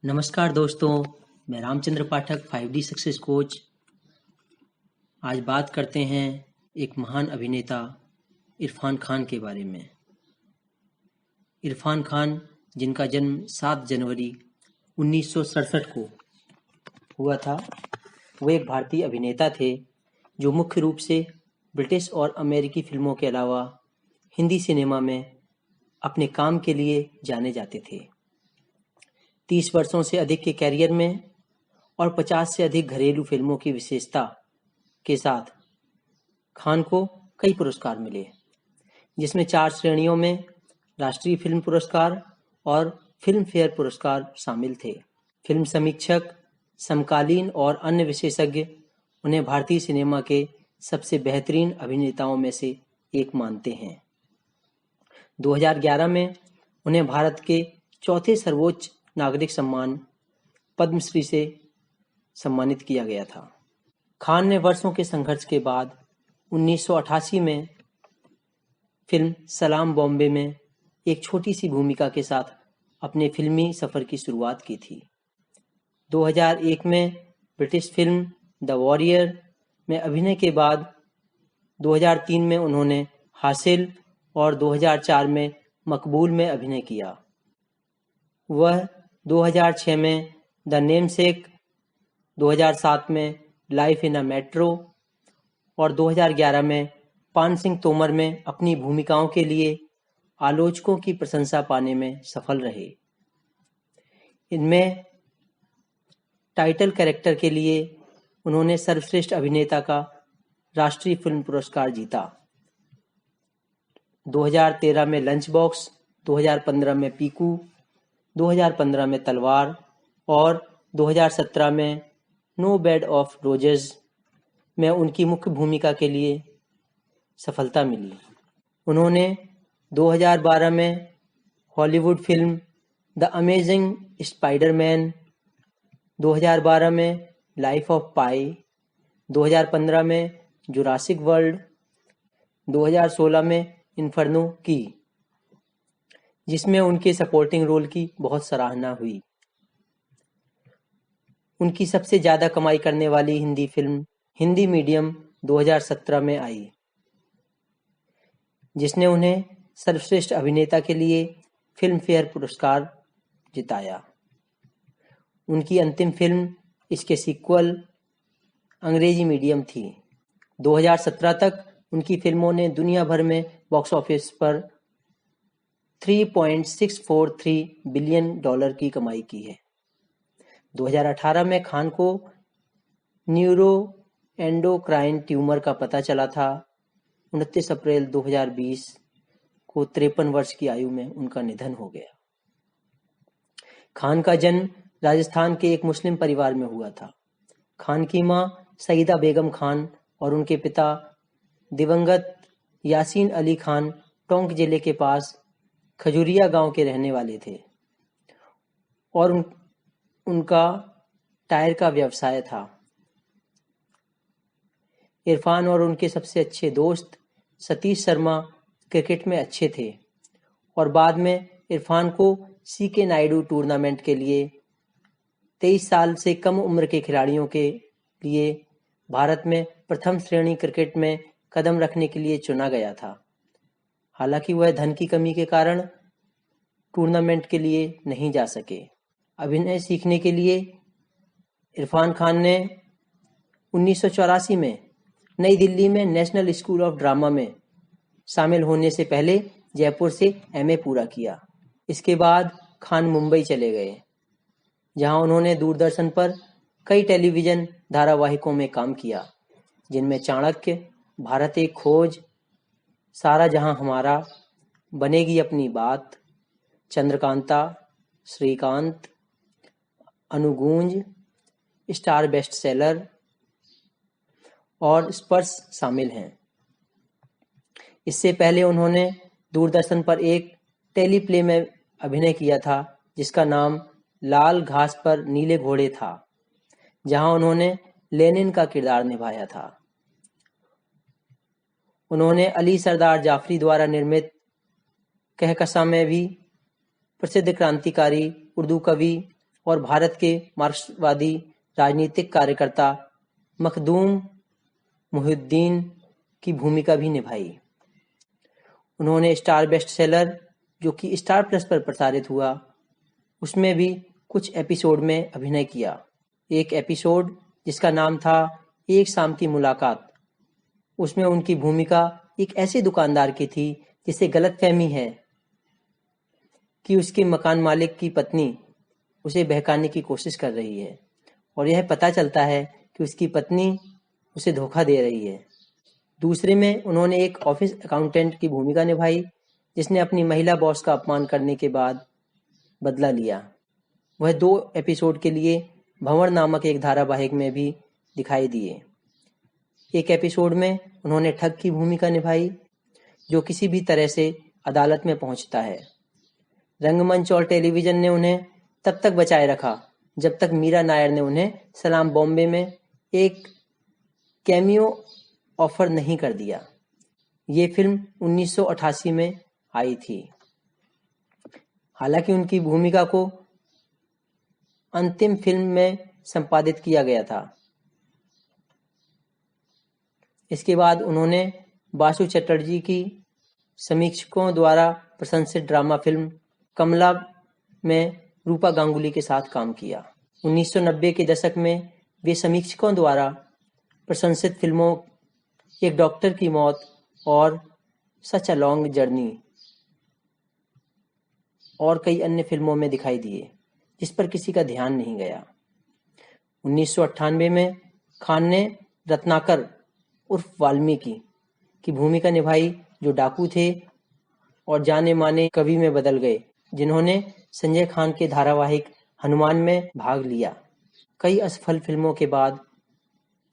नमस्कार दोस्तों, मैं रामचंद्र पाठक 5D सक्सेस कोच। आज बात करते हैं एक महान अभिनेता इरफान खान के बारे में। इरफान खान, जिनका जन्म 7 जनवरी 1967 को हुआ था, वो एक भारतीय अभिनेता थे जो मुख्य रूप से ब्रिटिश और अमेरिकी फिल्मों के अलावा हिंदी सिनेमा में अपने काम के लिए जाने जाते थे। 30 वर्षों से अधिक के कैरियर में और 50 से अधिक घरेलू फिल्मों की विशेषता के साथ खान को कई पुरस्कार मिले, जिसमें 4 श्रेणियों में राष्ट्रीय फिल्म पुरस्कार और फिल्म फेयर पुरस्कार शामिल थे। फिल्म समीक्षक, समकालीन और अन्य विशेषज्ञ उन्हें भारतीय सिनेमा के सबसे बेहतरीन अभिनेताओं में से एक मानते हैं। 2011 में उन्हें भारत के चौथे सर्वोच्च नागरिक सम्मान पद्मश्री से सम्मानित किया गया था। खान ने वर्षों के संघर्ष के बाद 1988 में फिल्म सलाम बॉम्बे में एक छोटी सी भूमिका के साथ अपने फिल्मी सफर की शुरुआत की थी। 2001 में ब्रिटिश फिल्म द वॉरियर में अभिनय के बाद 2003 में उन्होंने हासिल और 2004 में मकबूल में अभिनय किया। वह 2006 में द नेमसेक, 2007 में लाइफ इन अ मेट्रो और 2011 में पान सिंह तोमर में अपनी भूमिकाओं के लिए आलोचकों की प्रशंसा पाने में सफल रहे। इनमें टाइटल कैरेक्टर के लिए उन्होंने सर्वश्रेष्ठ अभिनेता का राष्ट्रीय फिल्म पुरस्कार जीता। 2013 में लंच बॉक्स, 2015 में पीकू, 2015 में तलवार और 2017 में नो बेड ऑफ रोजेस में उनकी मुख्य भूमिका के लिए सफलता मिली। उन्होंने 2012 में Hollywood film the amazing Spiderman, 2012 में लाइफ ऑफ पाई, 2015 में जुरासिक वर्ल्ड, 2016 में इन्फर्नो की, जिसमें उनके सपोर्टिंग रोल की बहुत सराहना हुई। उनकी सबसे ज़्यादा कमाई करने वाली हिंदी फिल्म हिंदी मीडियम 2017 में आई, जिसने उन्हें सर्वश्रेष्ठ अभिनेता के लिए फिल्म फेयर पुरस्कार जिताया। उनकी अंतिम फिल्म इसके सीक्वल अंग्रेजी मीडियम थी। 2017 तक उनकी फिल्मों ने दुनिया भर में बॉक्स ऑफिस पर $3.643 बिलियन की कमाई की है। 2018 में खान को न्यूरो एंडोक्राइन ट्यूमर का पता चला था। 29 अप्रैल 2020 को 53 वर्ष की आयु में उनका निधन हो गया। खान का जन्म राजस्थान के एक मुस्लिम परिवार में हुआ था। खान की मां सईदा बेगम खान और उनके पिता दिवंगत यासीन अली खान टोंक जिले के पास खजुरिया गांव के रहने वाले थे और उनका टायर का व्यवसाय था। इरफान और उनके सबसे अच्छे दोस्त सतीश शर्मा क्रिकेट में अच्छे थे और बाद में इरफान को सीके नायडू टूर्नामेंट के लिए 23 साल से कम उम्र के खिलाड़ियों के लिए भारत में प्रथम श्रेणी क्रिकेट में कदम रखने के लिए चुना गया था। हालांकि वह धन की कमी के कारण टूर्नामेंट के लिए नहीं जा सके। अभिनय सीखने के लिए इरफान खान ने 1984 में नई दिल्ली में नेशनल स्कूल ऑफ ड्रामा में शामिल होने से पहले जयपुर से एमए पूरा किया। इसके बाद खान मुंबई चले गए, जहां उन्होंने दूरदर्शन पर कई टेलीविजन धारावाहिकों में काम किया, जिनमें चाणक्य, भारत एक खोज, सारा जहां हमारा, बनेगी अपनी बात, Chandrakanta, Shrikant, Anugoonj, star best seller और स्पर्श शामिल हैं। इससे पहले उन्होंने दूरदर्शन पर एक टेलीप्ले में अभिनय किया था जिसका नाम लाल घास पर नीले घोड़े था, जहां उन्होंने लेनिन का किरदार निभाया था। उन्होंने अली सरदार जाफरी द्वारा निर्मित कहकशां में भी प्रसिद्ध क्रांतिकारी उर्दू कवि और भारत के मार्क्सवादी राजनीतिक कार्यकर्ता मखदूम मुहिउद्दीन की भूमिका भी निभाई। उन्होंने स्टार बेस्टसेलर, जो कि स्टार प्लस पर प्रसारित हुआ, उसमें भी कुछ एपिसोड में अभिनय किया। एक एपिसोड जिसका नाम था एक शाम की मुलाकात, उसमें उनकी भूमिका एक ऐसे दुकानदार की थी जिसे गलतफहमी है कि उसके मकान मालिक की पत्नी उसे बहकाने की कोशिश कर रही है, और यह पता चलता है कि उसकी पत्नी उसे धोखा दे रही है। दूसरे में उन्होंने एक ऑफिस अकाउंटेंट की भूमिका निभाई जिसने अपनी महिला बॉस का अपमान करने के बाद बदला लिया। वह 2 एपिसोड के लिए भंवर नामक एक धारावाहिक में भी दिखाई दिए। एक एपिसोड में उन्होंने ठग की भूमिका निभाई जो किसी भी तरह से अदालत में पहुंचता है। रंगमंच और टेलीविजन ने उन्हें तब तक बचाए रखा जब तक मीरा नायर ने उन्हें सलाम बॉम्बे में एक कैमियो ऑफर नहीं कर दिया। ये फिल्म 1988 में आई थी। हालांकि उनकी भूमिका को अंतिम फिल्म में संपादित किया गया था। इसके बाद उन्होंने बासु चटर्जी की समीक्षकों द्वारा प्रशंसित ड्रामा फिल्म कमला में रूपा गांगुली के साथ काम किया। 1990 के दशक में वे समीक्षकों द्वारा प्रशंसित फिल्मों एक डॉक्टर की मौत और सच अ लॉन्ग जर्नी और कई अन्य फिल्मों में दिखाई दिए जिस पर किसी का ध्यान नहीं गया। 1998 में खान ने रत्नाकर उर्फ वाल्मीकि की भूमिका निभाई जो डाकू थे और जाने माने कवि में बदल गए, जिन्होंने संजय खान के धारावाहिक हनुमान में भाग लिया। कई असफल फिल्मों के बाद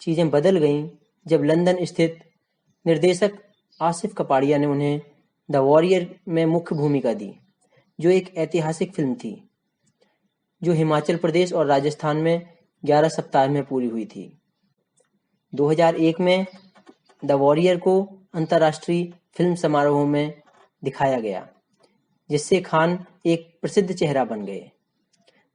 चीजें बदल गईं जब लंदन स्थित निर्देशक आसिफ कपाड़िया ने उन्हें द वॉरियर में मुख्य भूमिका दी, जो एक ऐतिहासिक फिल्म थी जो हिमाचल प्रदेश और राजस्थान में 11 सप्ताह में पूरी हुई थी। 2001 में द वॉरियर को अंतर्राष्ट्रीय फिल्म समारोह में दिखाया गया, जिससे खान एक प्रसिद्ध चेहरा बन गए।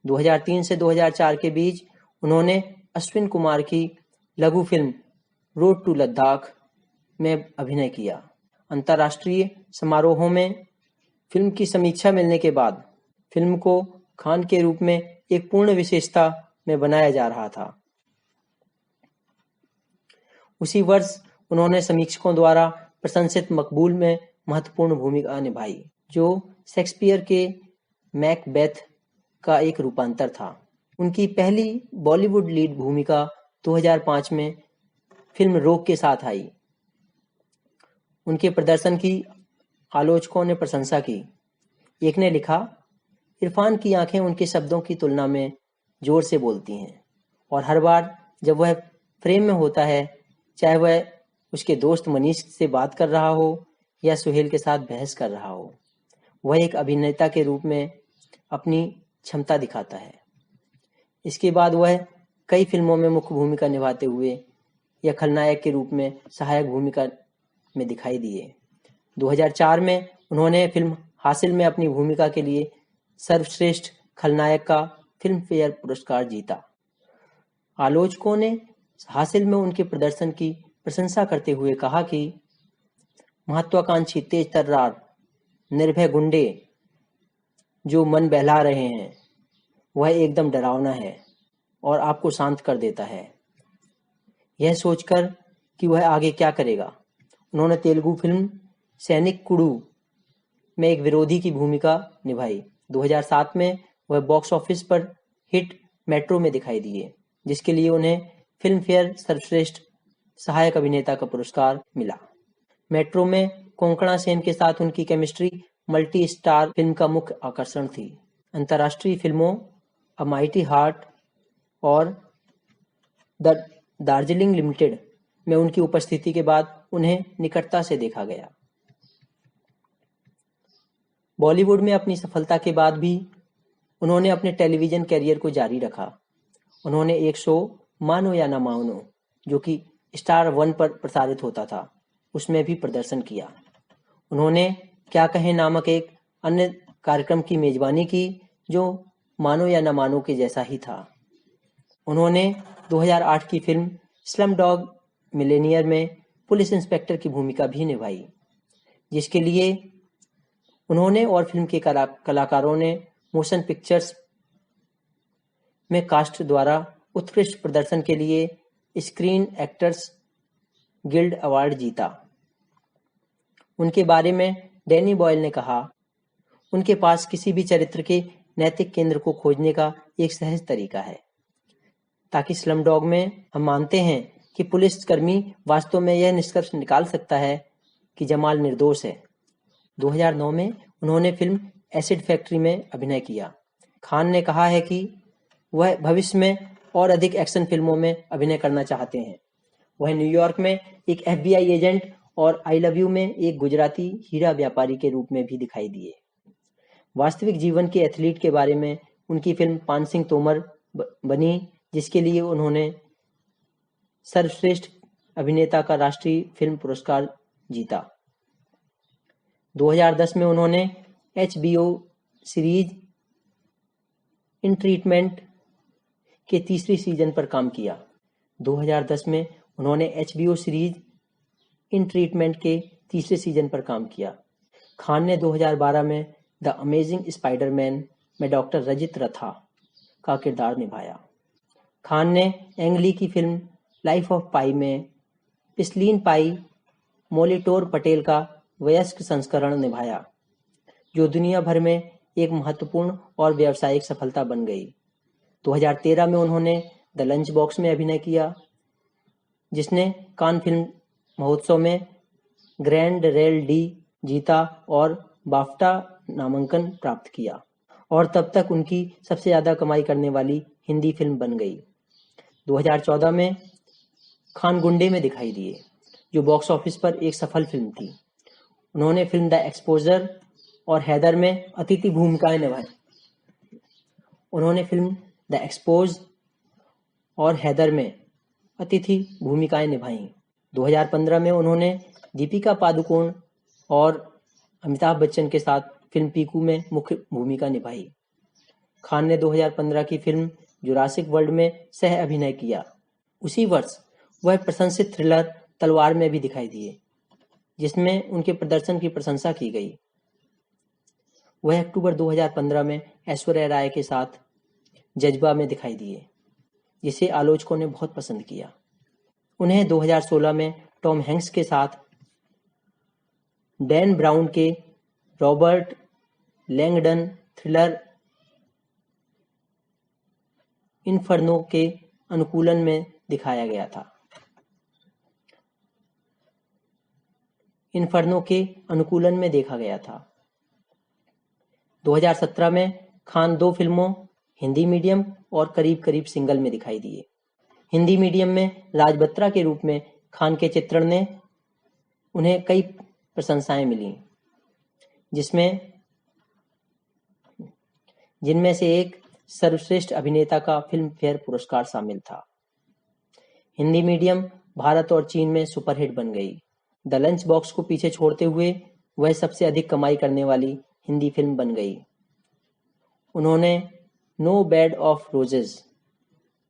2003 से 2004 के बीच उन्होंने अश्विन कुमार की लघु फिल्म रोड टू लद्दाख में अभिनय किया। अंतर्राष्ट्रीय समारोहों में फिल्म की समीक्षा मिलने के बाद फिल्म को खान के रूप में एक पूर्ण विशेषता में बनाया जा रहा था। उसी वर्ष उन्होंने समीक्षकों द्वारा प्रशंसित मकबूल में महत्वपूर्ण भूमिका निभाई, जो शेक्सपियर के मैकबेथ का एक रूपांतर था। उनकी पहली बॉलीवुड लीड भूमिका 2005 में फिल्म रोग के साथ आई। उनके प्रदर्शन की आलोचकों ने प्रशंसा की। एक ने लिखा, इरफान की आंखें उनके शब्दों की तुलना में जोर से बोलती हैं और हर बार जब वह फ्रेम में होता है, चाहे वह उसके दोस्त मनीष से बात कर रहा हो या सुहेल के साथ बहस कर रहा हो, वह एक अभिनेता के रूप में अपनी क्षमता दिखाता है। इसके बाद वह कई फिल्मों में मुख्य भूमिका निभाते हुए या खलनायक के रूप में सहायक भूमिका में दिखाई दिए। 2004 में उन्होंने फिल्म हासिल में अपनी भूमिका के लिए सर्वश्रेष्ठ खलनायक का फिल्म फेयर पुरस्कार जीता। आलोचकों ने हासिल में उनके प्रदर्शन की प्रशंसा करते हुए कहा कि महत्वाकांक्षी तेज तर्रार निर्भय गुंडे जो मन बहला रहे हैं, वह एकदम डरावना है और आपको शांत कर देता है, यह सोचकर कि वह आगे क्या करेगा। उन्होंने तेलुगु फिल्म सैनिक कुडू में एक विरोधी की भूमिका निभाई। 2007 में वह बॉक्स ऑफिस पर हिट मेट्रो में दिखाई दिए, जिसके लिए उन्हें फिल्म फेयर सर्वश्रेष्ठ सहायक अभिनेता का पुरस्कार मिला। मेट्रो में कोंकणा सेन के साथ उनकी केमिस्ट्री मल्टी स्टार फिल्म का मुख्य आकर्षण थी। अंतर्राष्ट्रीय फिल्मों अ माइटी हार्ट और द दार्जिलिंग लिमिटेड में उनकी उपस्थिति के बाद उन्हें निकटता से देखा गया। बॉलीवुड में अपनी सफलता के बाद भी उन्होंने अपने टेलीविजन कैरियर को जारी रखा। उन्होंने एक शो मानो या ना मानो, जो कि स्टार 1 पर प्रसारित होता था, उसमें भी प्रदर्शन किया। उन्होंने क्या कहें नामक एक अन्य कार्यक्रम की मेजबानी की, जो मानो या न मानो के जैसा ही था। उन्होंने 2008 की फिल्म स्लम डॉग मिलेनियर में पुलिस इंस्पेक्टर की भूमिका भी निभाई, जिसके लिए उन्होंने और फिल्म के कलाकारों ने मोशन पिक्चर्स में कास्ट द्वारा उत्कृष्ट प्रदर्शन के लिए स्क्रीन एक्टर्स गिल्ड अवार्ड जीता। उनके बारे में डैनी बॉयल ने कहा, उनके पास किसी भी चरित्र के नैतिक केंद्र को खोजने का एक सहज तरीका है, ताकि स्लमडॉग में हम मानते हैं कि पुलिसकर्मी वास्तव में यह निष्कर्ष निकाल सकता है कि जमाल निर्दोष है। 2009 में उन्होंने फिल्म एसिड फैक्ट्री में अभिनय किया। खान ने कहा है कि वह भविष्य में और अधिक एक्शन फिल्मों में अभिनय करना चाहते हैं। वह न्यूयॉर्क में एक FBI एजेंट और आई लव यू में एक गुजराती हीरा व्यापारी के रूप में भी दिखाई दिए। वास्तविक जीवन के एथलीट के बारे में उनकी फिल्म पान सिंह तोमर बनी, जिसके लिए उन्होंने सर्वश्रेष्ठ अभिनेता का राष्ट्रीय फिल्म पुरस्कार जीता। 2010 में उन्होंने HBO सीरीज इन ट्रीटमेंट के तीसरी सीजन पर काम किया। 2010 में उन्होंने HBO सीरीज इन ट्रीटमेंट के तीसरे सीजन पर काम किया। खान ने 2012 में द अमेजिंग स्पाइडरमैन में डॉक्टर रजित रथा का किरदार निभाया। खान ने एंग ली की फिल्म लाइफ ऑफ पाई में पिस्लीन पाई मोलिटोर पटेल का वयस्क संस्करण निभाया, जो दुनिया भर में एक महत्वपूर्ण और व्यावसायिक सफलता बन गई। 2013 में उन्होंने द लंच बॉक्स में अभिनय किया, जिसने कान फिल्म महोत्सव में ग्रैंड रेल डी जीता और बाफ्टा नामांकन प्राप्त किया, और तब तक उनकी सबसे ज़्यादा कमाई करने वाली हिंदी फिल्म बन गई। 2014 में खान गुंडे में दिखाई दिए, जो बॉक्स ऑफिस पर एक सफल फिल्म थी। उन्होंने फिल्म द एक्सपोजर और हैदर में अतिथि भूमिकाएं निभाई। उन्होंने फिल्म द एक्सपोज और हैदर में अतिथि भूमिकाएं निभाईं। 2015 में उन्होंने दीपिका पादुकोण और अमिताभ बच्चन के साथ फिल्म पीकू में मुख्य भूमिका निभाई। खान ने 2015 की फिल्म जुरासिक वर्ल्ड में सह अभिनय किया। उसी वर्ष वह प्रशंसित थ्रिलर तलवार में भी दिखाई दिए, जिसमें उनके प्रदर्शन की प्रशंसा की गई। वह अक्टूबर 2015 में ऐश्वर्या राय के साथ जज्बा में दिखाई दिए, जिसे आलोचकों ने बहुत पसंद किया। उन्हें 2016 में टॉम हैंक्स के साथ डैन ब्राउन के रॉबर्ट लैंगडन थ्रिलर इन्फर्नो के अनुकूलन में दिखाया गया था। 2017 में खान 2 फिल्मों हिंदी मीडियम और करीब करीब सिंगल में दिखाई दिए। हिंदी मीडियम में राज बत्रा के रूप में खान के चित्रण ने उन्हें कई प्रशंसाएं मिली, जिनमें से एक सर्वश्रेष्ठ अभिनेता का फिल्म फेयर पुरस्कार शामिल था। हिंदी मीडियम भारत और चीन में सुपरहिट बन गई। द लंच बॉक्स को पीछे छोड़ते हुए वह सबसे अधिक कमाई करने वाली हिंदी फिल्म बन गई। उन्होंने नो बेड ऑफ रोजेस,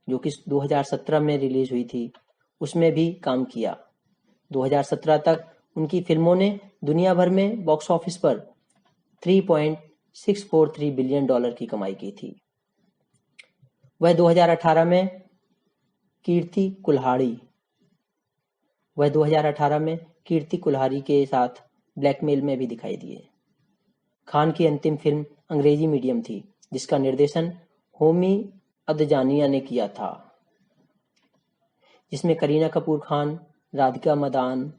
जो कि 2017 में रिलीज हुई थी, उसमें भी काम किया। 2017 तक उनकी फिल्मों ने दुनिया भर में बॉक्स ऑफिस पर $3.643 बिलियन की कमाई की थी। वह 2018 में कीर्ति कुल्हाड़ी के साथ ब्लैकमेल में भी दिखाई दिए। खान की अंतिम फिल्म अंग्रेजी मीडियम थी, जिसका निर्देशन होमी अदजानिया ने किया था, जिसमें करीना कपूर खान, राधिका मदान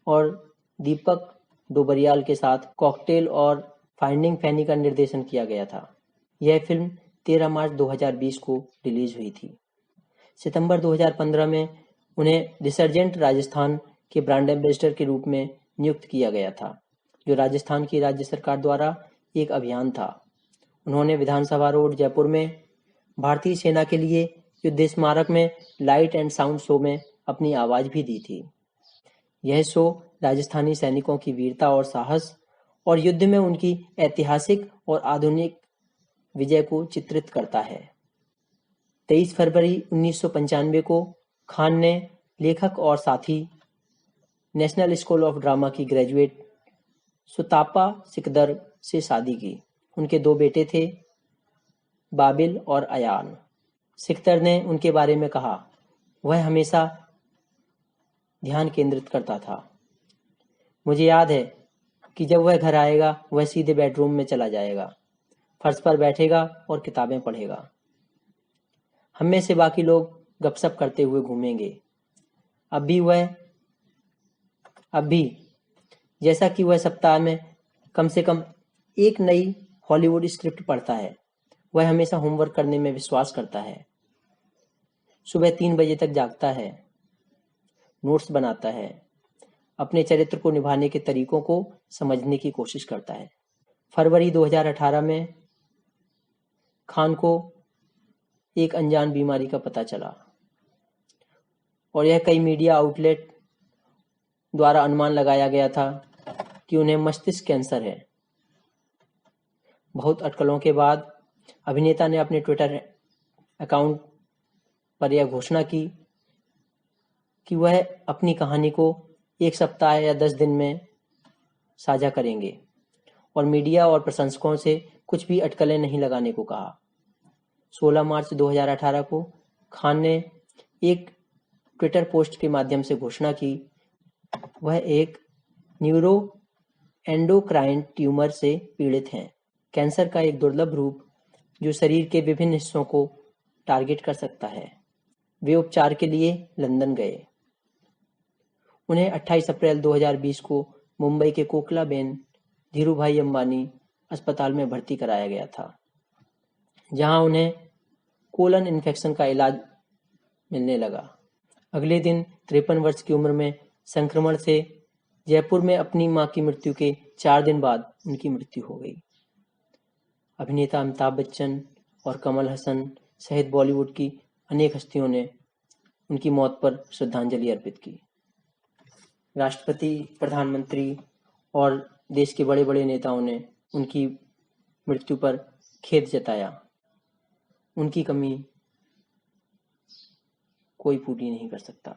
और दीपक डोबरियाल के साथ कॉकटेल और फाइंडिंग फैनी का निर्देशन किया गया था। यह फिल्म 13 मार्च 2020 को रिलीज हुई थी। सितंबर 2015 में उन्हें रिसर्जेंट राजस्थान के ब्रांड एम्बेसडर के रूप में नियुक्त किया गया था, जो राजस्थान की राज्य सरकार द्वारा एक अभियान था। उन्होंने विधानसभा रोड, जयपुर में भारतीय सेना के लिए युद्ध स्मारक में लाइट एंड साउंड शो में अपनी आवाज भी दी थी। यह शो राजस्थानी सैनिकों की वीरता और साहस और युद्ध में उनकी ऐतिहासिक और आधुनिक विजय को चित्रित करता है। 23 फरवरी 1995 को खान ने लेखक और साथी, नेशनल स्कूल ऑफ ड्रामा की ग्रेजुएट सुतापा सिकदर से शादी की। उनके 2 बेटे थे, बाबिल और अयान। सिकदर ने उनके बारे में कहा, वह हमेशा ध्यान केंद्रित करता था। मुझे याद है कि जब वह घर आएगा, वह सीधे बेडरूम में चला जाएगा, फर्श पर बैठेगा और किताबें पढ़ेगा। हम में से बाकी लोग गपशप करते हुए घूमेंगे। अब भी जैसा कि वह सप्ताह में कम से कम एक नई हॉलीवुड स्क्रिप्ट पढ़ता है, वह हमेशा होमवर्क करने में विश्वास करता है। सुबह 3 बजे तक जागता है, नोट्स बनाता है, अपने चरित्र को निभाने के तरीकों को समझने की कोशिश करता है। फरवरी 2018 में खान को एक अनजान बीमारी का पता चला और यह कई मीडिया आउटलेट द्वारा अनुमान लगाया गया था कि उन्हें मस्तिष्क कैंसर है। बहुत अटकलों के बाद अभिनेता ने अपने ट्विटर अकाउंट पर यह घोषणा की कि वह अपनी कहानी को 1 सप्ताह या 10 दिन में साझा करेंगे और मीडिया और प्रशंसकों से कुछ भी अटकलें नहीं लगाने को कहा। 16 मार्च 2018 को खान ने एक ट्विटर पोस्ट के माध्यम से घोषणा की वह एक न्यूरो एंडोक्राइन ट्यूमर से पीड़ित हैं, कैंसर का एक दुर्लभ रूप जो शरीर के विभिन्न हिस्सों को टारगेट कर सकता है। वे उपचार के लिए लंदन गए। उन्हें 28 अप्रैल 2020 को मुंबई के कोकिलाबेन धीरूभाई अंबानी अस्पताल में भर्ती कराया गया था, जहां उन्हें कोलन इन्फेक्शन का इलाज मिलने लगा। अगले दिन 53 वर्ष की उम्र में संक्रमण से जयपुर में अपनी मां की मृत्यु के 4 दिन बाद उनकी मृत्यु हो गई। अभिनेता अमिताभ बच्चन और कमल हसन सहित बॉलीवुड की अनेक हस्तियों ने उनकी मौत पर श्रद्धांजलि अर्पित की। राष्ट्रपति, प्रधानमंत्री और देश के बड़े बड़े नेताओं ने उनकी मृत्यु पर खेद जताया। उनकी कमी कोई पूरी नहीं कर सकता।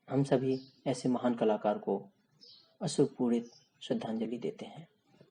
हम सभी ऐसे महान कलाकार को अश्रुपूरित श्रद्धांजलि देते हैं।